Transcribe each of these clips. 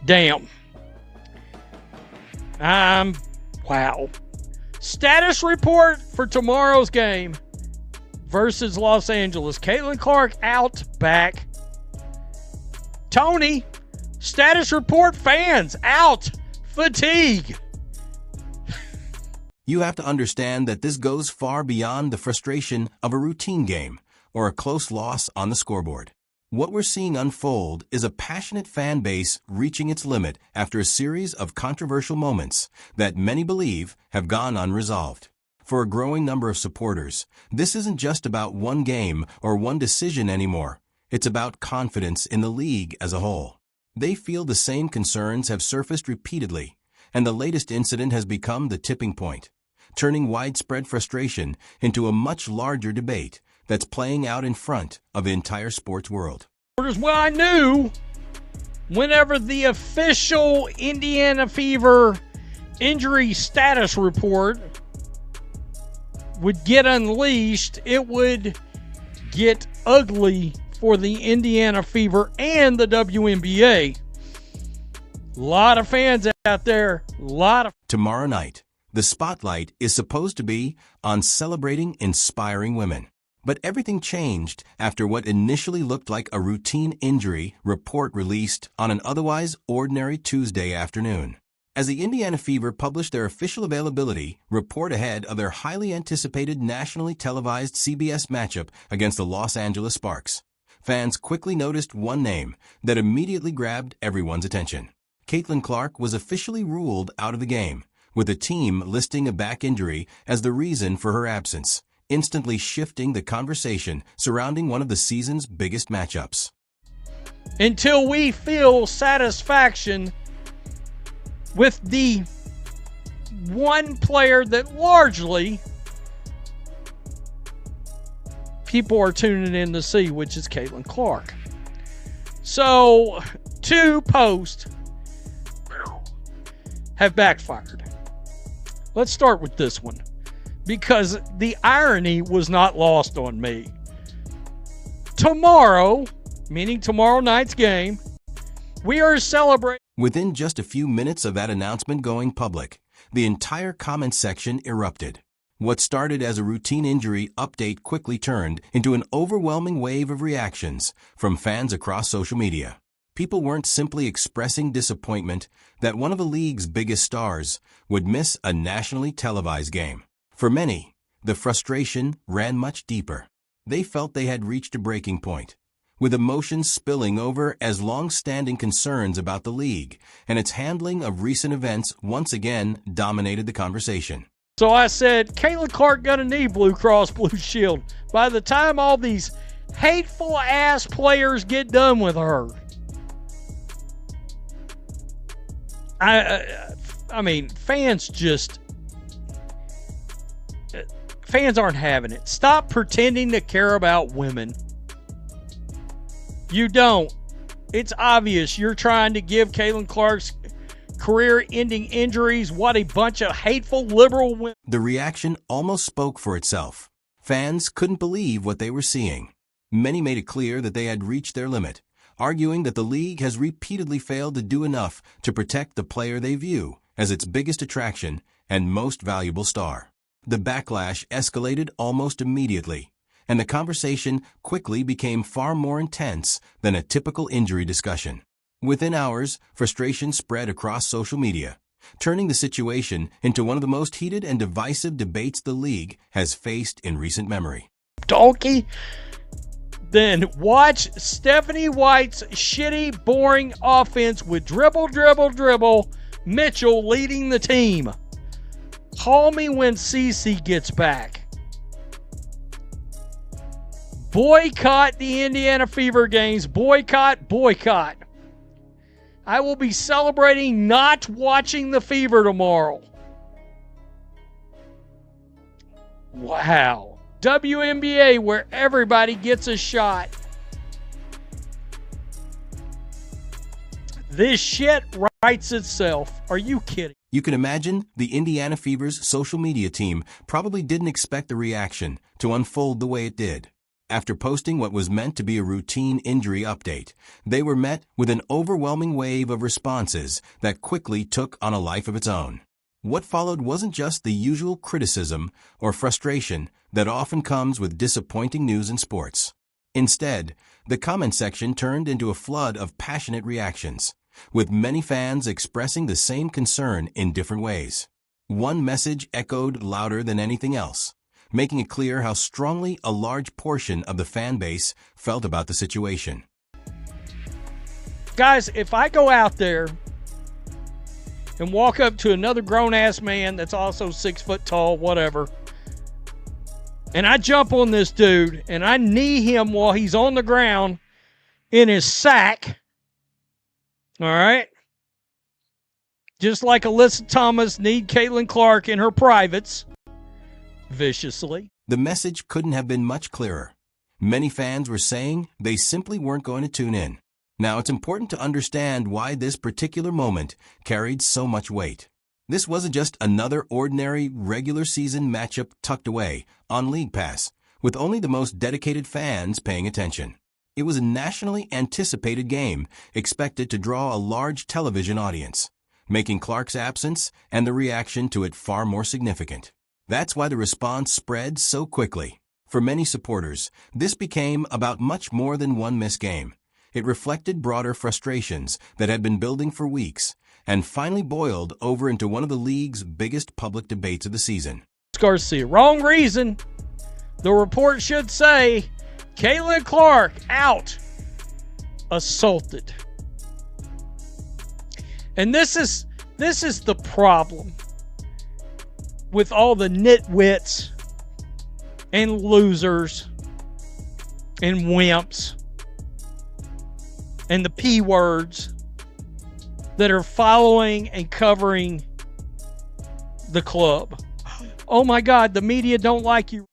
Damn. Wow. Status report for tomorrow's game versus Los Angeles. Caitlin Clark out back. Tony, status report fans out. Fatigue. You have to understand that this goes far beyond the frustration of a routine game or a close loss on the scoreboard. What we're seeing unfold is a passionate fan base reaching its limit after a series of controversial moments that many believe have gone unresolved. For a growing number of supporters, this isn't just about one game or one decision anymore. It's about confidence in the league as a whole. They feel the same concerns have surfaced repeatedly, and the latest incident has become the tipping point, turning widespread frustration into a much larger debate that's playing out in front of the entire sports world. Well, I knew whenever the official Indiana Fever injury status report would get unleashed, it would get ugly for the Indiana Fever and the WNBA. A lot of fans out there, Tomorrow night, the spotlight is supposed to be on celebrating inspiring women. But everything changed after what initially looked like a routine injury report released on an otherwise ordinary Tuesday afternoon. As the Indiana Fever published their official availability report ahead of their highly anticipated nationally televised CBS matchup against the Los Angeles Sparks, fans quickly noticed one name that immediately grabbed everyone's attention. Caitlin Clark was officially ruled out of the game, with the team listing a back injury as the reason for her absence, instantly shifting the conversation surrounding one of the season's biggest matchups. Until we feel satisfaction with the one player that largely people are tuning in to see, which is Caitlin Clark. So, 2 posts have backfired. Let's start with this one, because the irony was not lost on me. Tomorrow, meaning tomorrow night's game, we are celebrating. Within just a few minutes of that announcement going public, the entire comment section erupted. What started as a routine injury update quickly turned into an overwhelming wave of reactions from fans across social media. People weren't simply expressing disappointment that one of the league's biggest stars would miss a nationally televised game. For many, the frustration ran much deeper. They felt they had reached a breaking point, with emotions spilling over as long-standing concerns about the league and its handling of recent events once again dominated the conversation. So I said, Caitlin Clark gonna need Blue Cross Blue Shield by the time all these hateful-ass players get done with her. I mean, fans aren't having it. Stop pretending to care about women. You don't. It's obvious you're trying to give Caitlin Clark's career-ending injuries what a bunch of hateful liberal women. The reaction almost spoke for itself. Fans couldn't believe what they were seeing. Many made it clear that they had reached their limit, arguing that the league has repeatedly failed to do enough to protect the player they view as its biggest attraction and most valuable star. The backlash escalated almost immediately, and the conversation quickly became far more intense than a typical injury discussion. Within hours, frustration spread across social media, turning the situation into one of the most heated and divisive debates the league has faced in recent memory. Donkey. Then watch Stephanie White's shitty, boring offense with dribble, Mitchell leading the team. Call me when Cece gets back. Boycott the Indiana Fever games. Boycott. I will be celebrating not watching the Fever tomorrow. Wow. WNBA, where everybody gets a shot. This shit writes itself. Are you kidding? You can imagine the Indiana Fever's social media team probably didn't expect the reaction to unfold the way it did. after posting what was meant to be a routine injury update, they were met with an overwhelming wave of responses that quickly took on a life of its own. What followed wasn't just the usual criticism or frustration that often comes with disappointing news in sports. Instead, the comment section turned into a flood of passionate reactions, with many fans expressing the same concern in different ways. One message echoed louder than anything else, making it clear how strongly a large portion of the fan base felt about the situation. Guys, if I go out there and walk up to another grown-ass man that's also 6 foot tall, whatever, and I jump on this dude and I knee him while he's on the ground in his sack, all right? Just like Alyssa Thomas kneed Caitlin Clark in her privates, viciously. The message couldn't have been much clearer. Many fans were saying they simply weren't going to tune in. Now, it's important to understand why this particular moment carried so much weight. This wasn't just another ordinary regular season matchup tucked away on League Pass, with only the most dedicated fans paying attention. It was a nationally anticipated game expected to draw a large television audience, making Clark's absence and the reaction to it far more significant. That's why the response spread so quickly. For many supporters, this became about much more than one missed game. It reflected broader frustrations that had been building for weeks and finally boiled over into one of the league's biggest public debates of the season. Garcia, wrong reason. The report should say Caitlin Clark out, assaulted. And this is the problem with all the nitwits and losers and wimps and the P words that are following and covering the club. Oh my God, the media don't like you.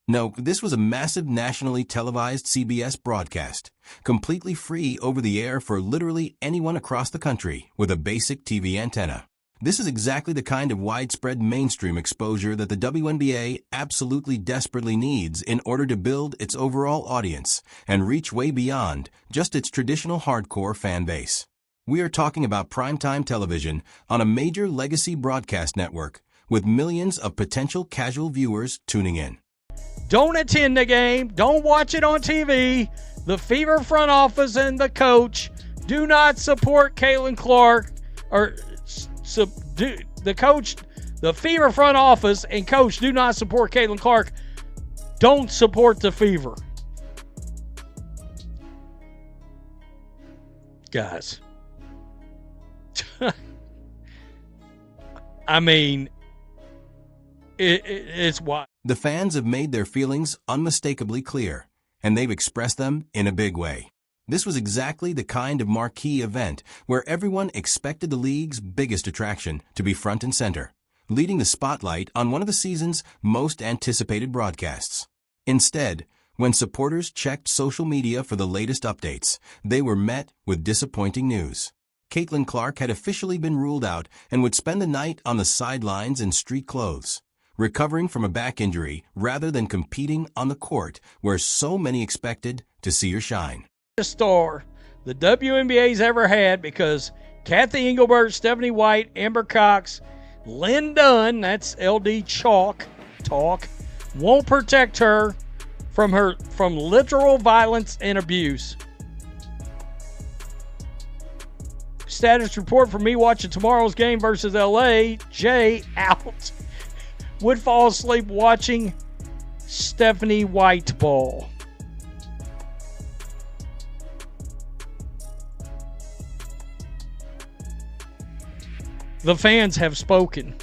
No, this was a massive nationally televised CBS broadcast, completely free over the air for literally anyone across the country with a basic TV antenna. This is exactly the kind of widespread mainstream exposure that the WNBA absolutely desperately needs in order to build its overall audience and reach way beyond just its traditional hardcore fan base. We are talking about primetime television on a major legacy broadcast network with millions of potential casual viewers tuning in. Don't attend the game. Don't watch it on TV. The Fever front office and the coach do not support Caitlin Clark. The coach, the Fever front office and coach do not support Caitlin Clark. Don't support the Fever. Guys. I mean, it's wild. The fans have made their feelings unmistakably clear, and they've expressed them in a big way. This was exactly the kind of marquee event where everyone expected the league's biggest attraction to be front and center, leading the spotlight on one of the season's most anticipated broadcasts. Instead, when supporters checked social media for the latest updates, they were met with disappointing news. Caitlin Clark had officially been ruled out and would spend the night on the sidelines in street clothes, recovering from a back injury rather than competing on the court where so many expected to see her shine. The star the WNBA's ever had, because Kathy Engelbert, Stephanie White, Amber Cox, Lynn Dunn, that's LD talk, won't protect her from literal violence and abuse. Status report for me watching tomorrow's game versus LA. Jay out. Would fall asleep watching Stephanie White ball. The fans have spoken.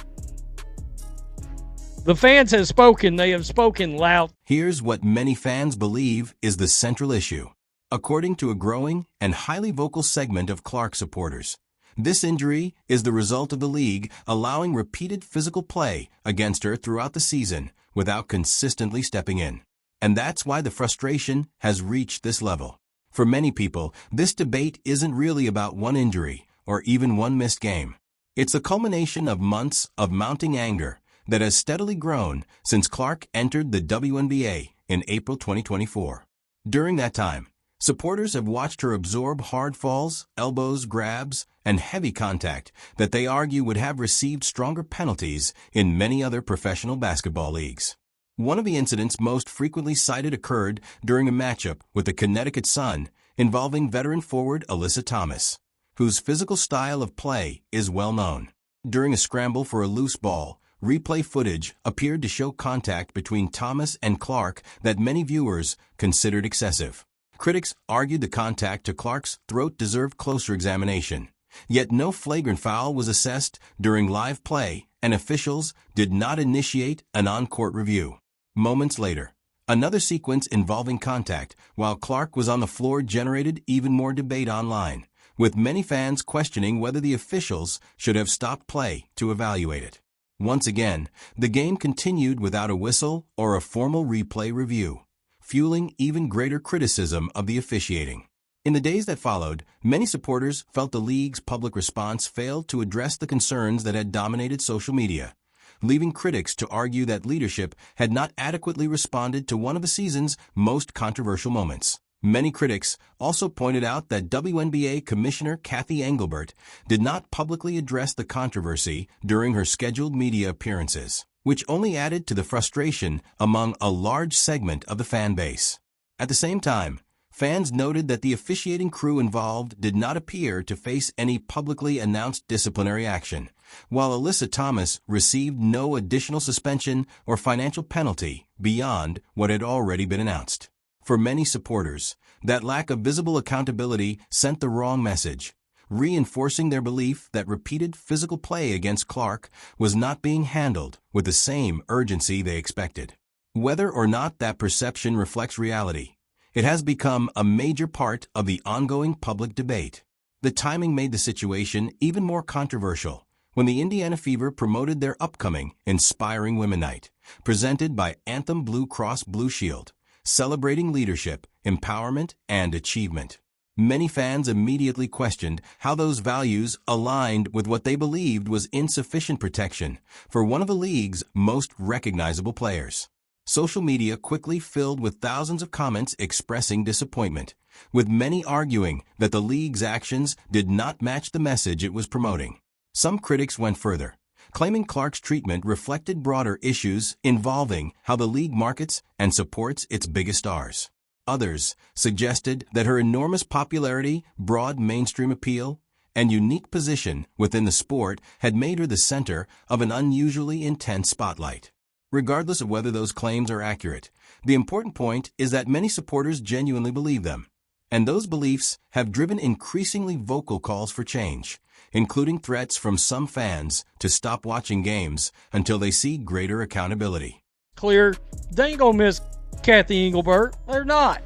The fans have spoken. They have spoken loud. Here's what many fans believe is the central issue. According to a growing and highly vocal segment of Clark supporters, this injury is the result of the league allowing repeated physical play against her throughout the season without consistently stepping in. And that's why the frustration has reached this level. For many people, this debate isn't really about one injury or even one missed game. It's a culmination of months of mounting anger that has steadily grown since Clark entered the WNBA in April 2024. During that time, supporters have watched her absorb hard falls, elbows, grabs, and heavy contact that they argue would have received stronger penalties in many other professional basketball leagues. One of the incidents most frequently cited occurred during a matchup with the Connecticut Sun involving veteran forward Alyssa Thomas, whose physical style of play is well known. During a scramble for a loose ball, replay footage appeared to show contact between Thomas and Clark that many viewers considered excessive. Critics argued the contact to Clark's throat deserved closer examination, yet no flagrant foul was assessed during live play, and officials did not initiate an on-court review. Moments later, another sequence involving contact while Clark was on the floor generated even more debate online, with many fans questioning whether the officials should have stopped play to evaluate it. Once again, the game continued without a whistle or a formal replay review, fueling even greater criticism of the officiating. In the days that followed, many supporters felt the league's public response failed to address the concerns that had dominated social media, leaving critics to argue that leadership had not adequately responded to one of the season's most controversial moments. Many critics also pointed out that WNBA Commissioner Kathy Engelbert did not publicly address the controversy during her scheduled media appearances, which only added to the frustration among a large segment of the fan base. At the same time, fans noted that the officiating crew involved did not appear to face any publicly announced disciplinary action, while Alyssa Thomas received no additional suspension or financial penalty beyond what had already been announced. For many supporters, that lack of visible accountability sent the wrong message, reinforcing their belief that repeated physical play against Clark was not being handled with the same urgency they expected. Whether or not that perception reflects reality, it has become a major part of the ongoing public debate. The timing made the situation even more controversial when the Indiana Fever promoted their upcoming Inspiring Women Night, presented by Anthem Blue Cross Blue Shield, celebrating leadership, empowerment, and achievement. Many fans immediately questioned how those values aligned with what they believed was insufficient protection for one of the league's most recognizable players. Social media quickly filled with thousands of comments expressing disappointment, with many arguing that the league's actions did not match the message it was promoting. Some critics went further, claiming Clark's treatment reflected broader issues involving how the league markets and supports its biggest stars. Others suggested that her enormous popularity, broad mainstream appeal, and unique position within the sport had made her the center of an unusually intense spotlight. Regardless of whether those claims are accurate, the important point is that many supporters genuinely believe them, and those beliefs have driven increasingly vocal calls for change, including threats from some fans to stop watching games until they see greater accountability. Clear, they ain't gonna miss Kathy Engelbert. They're not.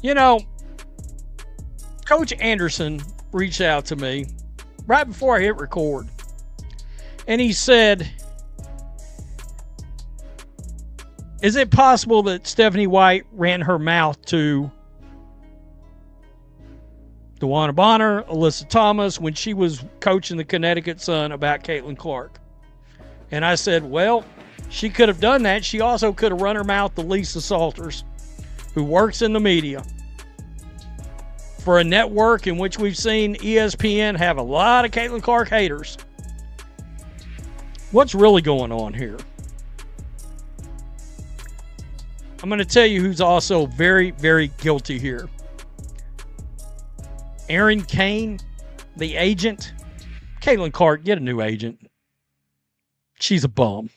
You know, Coach Anderson reached out to me right before I hit record, and he said, is it possible that Stephanie White ran her mouth to DeWanna Bonner, Alyssa Thomas, when she was coaching the Connecticut Sun about Caitlin Clark? And I said, well, she could have done that. She also could have run her mouth to Lisa Salters, who works in the media for a network in which we've seen ESPN have a lot of Caitlin Clark haters. What's really going on here? I'm going to tell you who's also very, very guilty here. Aaron Kane, the agent. Caitlin Clark, get a new agent. She's a bum.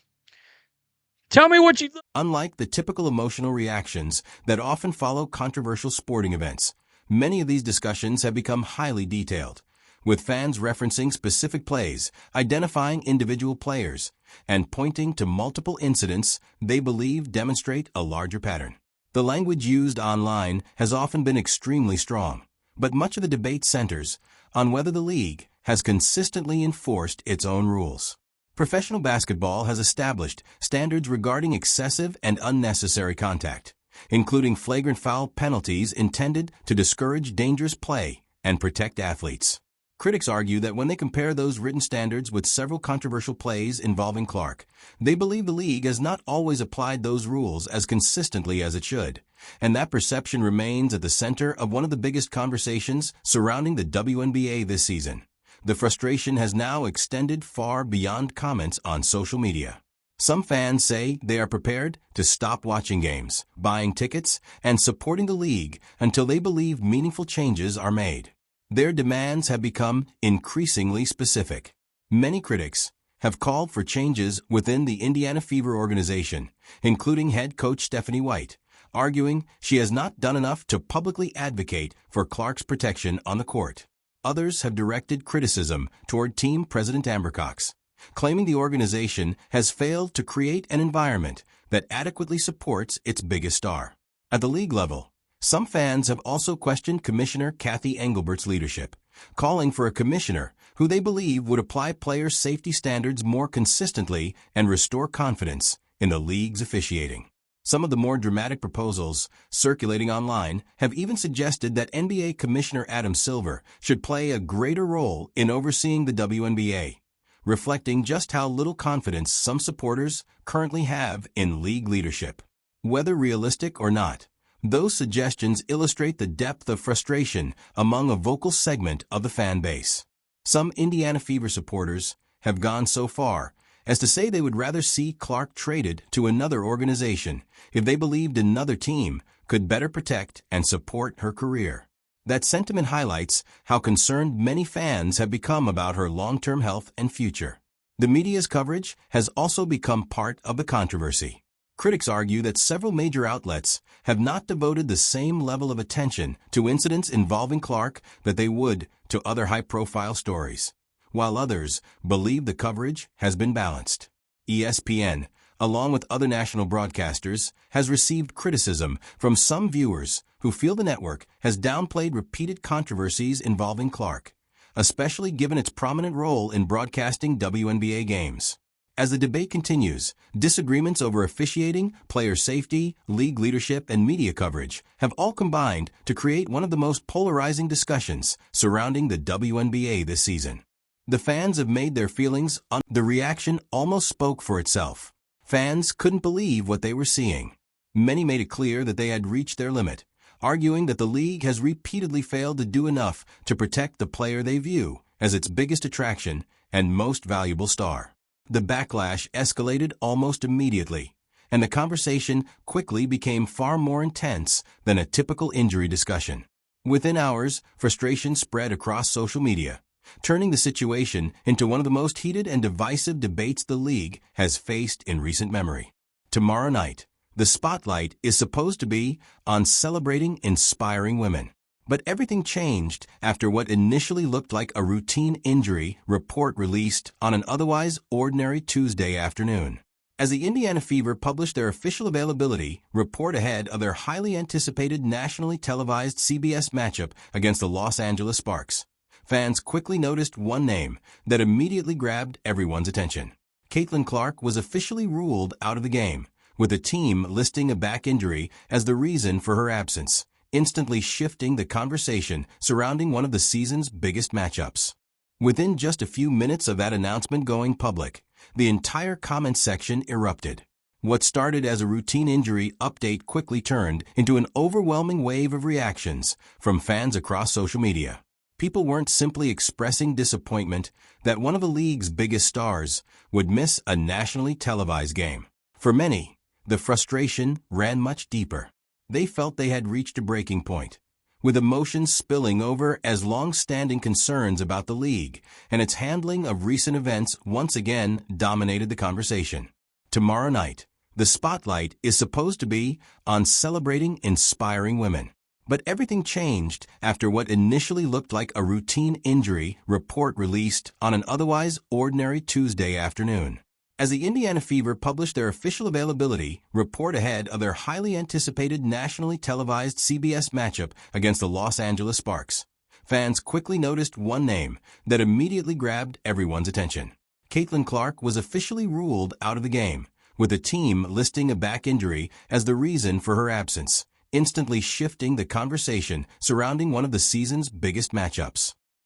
Tell me what you think. Unlike the typical emotional reactions that often follow controversial sporting events, many of these discussions have become highly detailed, with fans referencing specific plays, identifying individual players, and pointing to multiple incidents they believe demonstrate a larger pattern. The language used online has often been extremely strong, but much of the debate centers on whether the league has consistently enforced its own rules. Professional basketball has established standards regarding excessive and unnecessary contact, including flagrant foul penalties intended to discourage dangerous play and protect athletes. Critics argue that when they compare those written standards with several controversial plays involving Clark, they believe the league has not always applied those rules as consistently as it should, and that perception remains at the center of one of the biggest conversations surrounding the WNBA this season. The frustration has now extended far beyond comments on social media. Some fans say they are prepared to stop watching games, buying tickets, and supporting the league until they believe meaningful changes are made. Their demands have become increasingly specific. Many critics have called for changes within the Indiana Fever organization, including head coach Stephanie White, arguing she has not done enough to publicly advocate for Clark's protection on the court. Others have directed criticism toward team president Amber Cox, claiming the organization has failed to create an environment that adequately supports its biggest star. At the league level, some fans have also questioned Commissioner Kathy Engelbert's leadership, calling for a commissioner who they believe would apply player safety standards more consistently and restore confidence in the league's officiating. Some of the more dramatic proposals circulating online have even suggested that NBA Commissioner Adam Silver should play a greater role in overseeing the WNBA, reflecting just how little confidence some supporters currently have in league leadership. Whether realistic or not, those suggestions illustrate the depth of frustration among a vocal segment of the fan base. Some Indiana Fever supporters have gone so far as to say they would rather see Clark traded to another organization if they believed another team could better protect and support her career. That sentiment highlights how concerned many fans have become about her long-term health and future. The media's coverage has also become part of the controversy. Critics argue that several major outlets have not devoted the same level of attention to incidents involving Clark that they would to other high-profile stories, while others believe the coverage has been balanced. ESPN, along with other national broadcasters, has received criticism from some viewers who feel the network has downplayed repeated controversies involving Clark, especially given its prominent role in broadcasting WNBA games. As the debate continues, disagreements over officiating, player safety, league leadership, and media coverage have all combined to create one of the most polarizing discussions surrounding the WNBA this season. The fans have made their feelings on the reaction almost spoke for itself. Fans couldn't believe what they were seeing. Many made it clear that they had reached their limit, arguing that the league has repeatedly failed to do enough to protect the player they view as its biggest attraction and most valuable star. The backlash escalated almost immediately, and the conversation quickly became far more intense than a typical injury discussion. Within hours, frustration spread across social media, turning the situation into one of the most heated and divisive debates the league has faced in recent memory. Tomorrow night, the spotlight is supposed to be on celebrating inspiring women. But everything changed after what initially looked like a routine injury report released on an otherwise ordinary Tuesday afternoon. As the Indiana Fever published their official availability report ahead of their highly anticipated nationally televised CBS matchup against the Los Angeles Sparks, fans quickly noticed one name that immediately grabbed everyone's attention. Caitlin Clark was officially ruled out of the game, with the team listing a back injury as the reason for her absence, instantly shifting the conversation surrounding one of the season's biggest matchups. Within just a few minutes of that announcement going public, the entire comment section erupted. What started as a routine injury update quickly turned into an overwhelming wave of reactions from fans across social media. People weren't simply expressing disappointment that one of the league's biggest stars would miss a nationally televised game. For many, the frustration ran much deeper. They felt they had reached a breaking point, with emotions spilling over as long-standing concerns about the league and its handling of recent events once again dominated the conversation. Tomorrow night, the spotlight is supposed to be on celebrating inspiring women. But everything changed after what initially looked like a routine injury report released on an otherwise ordinary Tuesday afternoon. As the Indiana Fever published their official availability report ahead of their highly anticipated nationally televised CBS matchup against the Los Angeles Sparks, fans quickly noticed one name that immediately grabbed everyone's attention. Caitlin Clark was officially ruled out of the game, with the team listing a back injury as the reason for her absence, instantly shifting the conversation surrounding one of the season's biggest matchups.